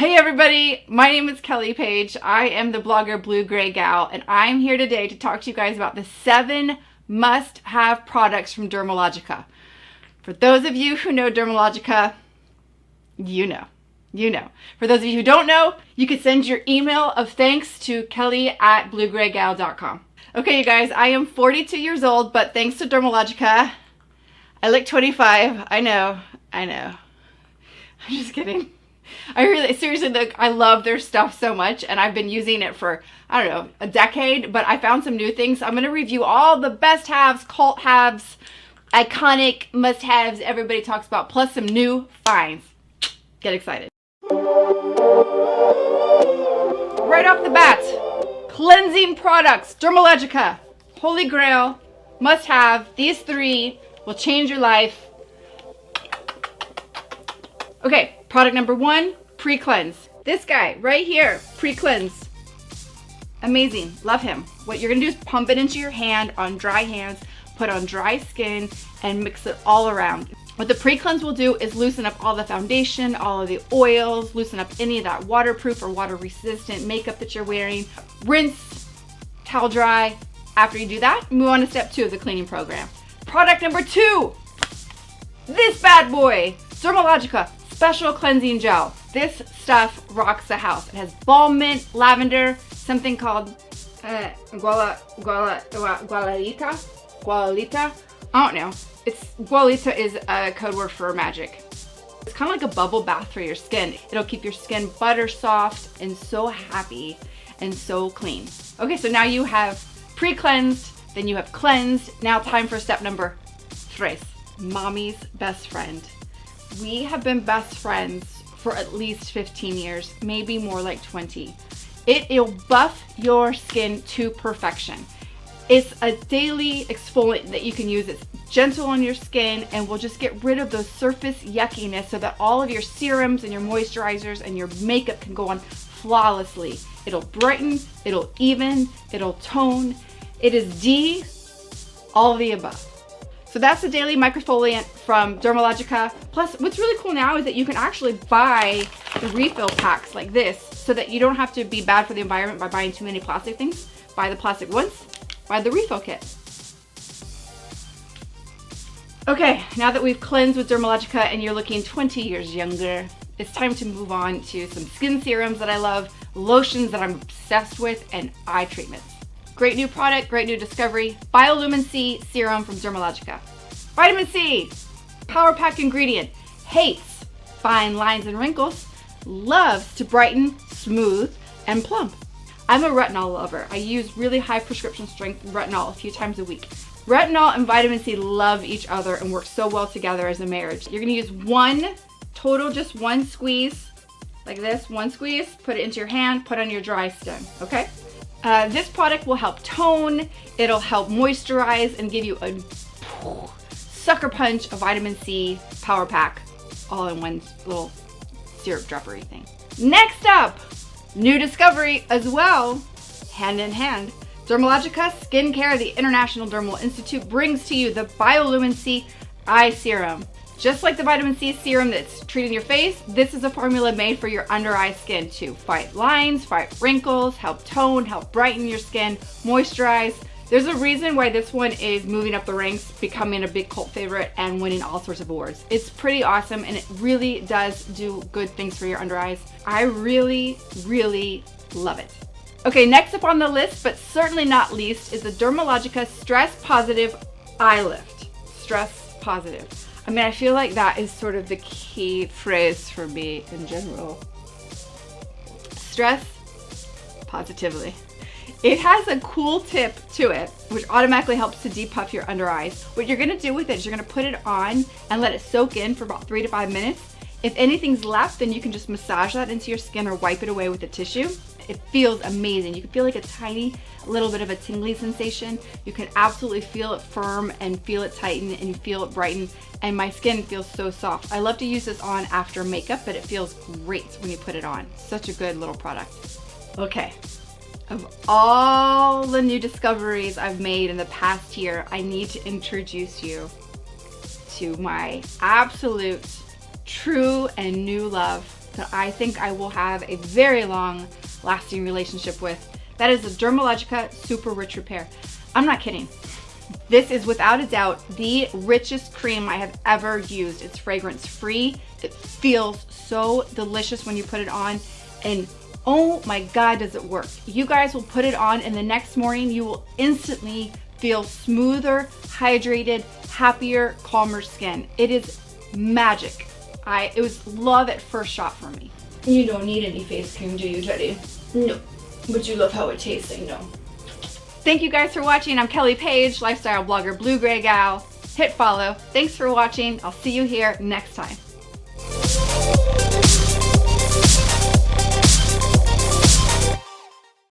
Hey everybody, my name is Kelly Page. I am the blogger Blue Gray Gal, and I'm here today to talk to you guys about the 7 must-have products from Dermalogica. For those of you who know Dermalogica, you know. For those of you who don't know, you can send your email of thanks to kelly@bluegraygal.com. Okay, you guys, I am 42 years old, but thanks to Dermalogica, I look 25. I know. I'm just kidding. I really, seriously, look, I love their stuff so much, and I've been using it for, I don't know, a decade, but I found some new things. I'm going to review all the best haves, cult haves, iconic must-haves everybody talks about, plus some new finds. Get excited. Right off the bat, cleansing products, Dermalogica, Holy Grail, must-have. These 3 will change your life. Okay, product number 1, PreCleanse. This guy right here, PreCleanse. Amazing, love him. What you're gonna do is pump it into your hand on dry hands, put on dry skin, and mix it all around. What the PreCleanse will do is loosen up all the foundation, all of the oils, loosen up any of that waterproof or water resistant makeup that you're wearing. Rinse, towel dry. After you do that, move on to step 2 of the cleaning program. Product number 2, this bad boy, Dermalogica Special Cleansing Gel. This stuff rocks the house. It has balm mint, lavender, something called gualita. I don't know. Gualita is a code word for magic. It's kind of like a bubble bath for your skin. It'll keep your skin butter soft and so happy and so clean. Okay, so now you have pre-cleansed, then you have cleansed. Now time for step number 3. Mommy's best friend. We have been best friends for at least 15 years, maybe more like 20. It'll buff your skin to perfection. It's a daily exfoliant that you can use. It's gentle on your skin and will just get rid of those surface yuckiness so that all of your serums and your moisturizers and your makeup can go on flawlessly. It'll brighten, it'll even, it'll tone. It is all of the above. So that's the daily microfoliant from Dermalogica. Plus, what's really cool now is that you can actually buy the refill packs like this so that you don't have to be bad for the environment by buying too many plastic things. Buy the plastic once, buy the refill kit. Okay, now that we've cleansed with Dermalogica and you're looking 20 years younger, it's time to move on to some skin serums that I love, lotions that I'm obsessed with, and eye treatments. Great new product, great new discovery. Bioluminc C Serum from Dermalogica. Vitamin C, power pack ingredient, hates fine lines and wrinkles, loves to brighten, smooth, and plump. I'm a retinol lover. I use really high prescription strength retinol a few times a week. Retinol and vitamin C love each other and work so well together as a marriage. You're gonna use just one squeeze, like this, one squeeze, put it into your hand, put on your dry skin, okay? This product will help tone, it'll help moisturize and give you a sucker punch of vitamin C power pack all in one little syrup droppery thing. Next up, new discovery as well, hand in hand. Dermalogica Skincare, the International Dermal Institute, brings to you the Bioluminc Eye Serum. Just like the vitamin C serum that's treating your face, this is a formula made for your under eye skin to fight lines, fight wrinkles, help tone, help brighten your skin, moisturize. There's a reason why this one is moving up the ranks, becoming a big cult favorite, and winning all sorts of awards. It's pretty awesome, and it really does do good things for your under eyes. I really, really love it. Okay, next up on the list, but certainly not least, is the Dermalogica Stress Positive Eye Lift. Stress Positive. I mean, I feel like that is sort of the key phrase for me in general. Stress positively. It has a cool tip to it, which automatically helps to depuff your under eyes. What you're gonna do with it is you're gonna put it on and let it soak in for about 3 to 5 minutes. If anything's left, then you can just massage that into your skin or wipe it away with a tissue. It feels amazing. You can feel like a tiny little bit of a tingly sensation. You can absolutely feel it firm and feel it tighten and you feel it brighten. And my skin feels so soft. I love to use this on after makeup, but it feels great when you put it on. Such a good little product. Okay, of all the new discoveries I've made in the past year, I need to introduce you to my absolute true and new love that I think I will have a very long lasting relationship with. That is the Dermalogica Super Rich Repair. I'm not kidding. This is without a doubt the richest cream I have ever used. It's fragrance free. It feels so delicious when you put it on, and oh my God, does it work. You guys will put it on and the next morning you will instantly feel smoother, hydrated, happier, calmer skin. It is magic. It was love at first shot for me. You don't need any face cream, do you, Teddy? No, but you love how it tastes, I know. Thank you guys for watching. I'm Kelly Page, lifestyle blogger, blue gray gal. Hit follow. Thanks for watching. I'll see you here next time.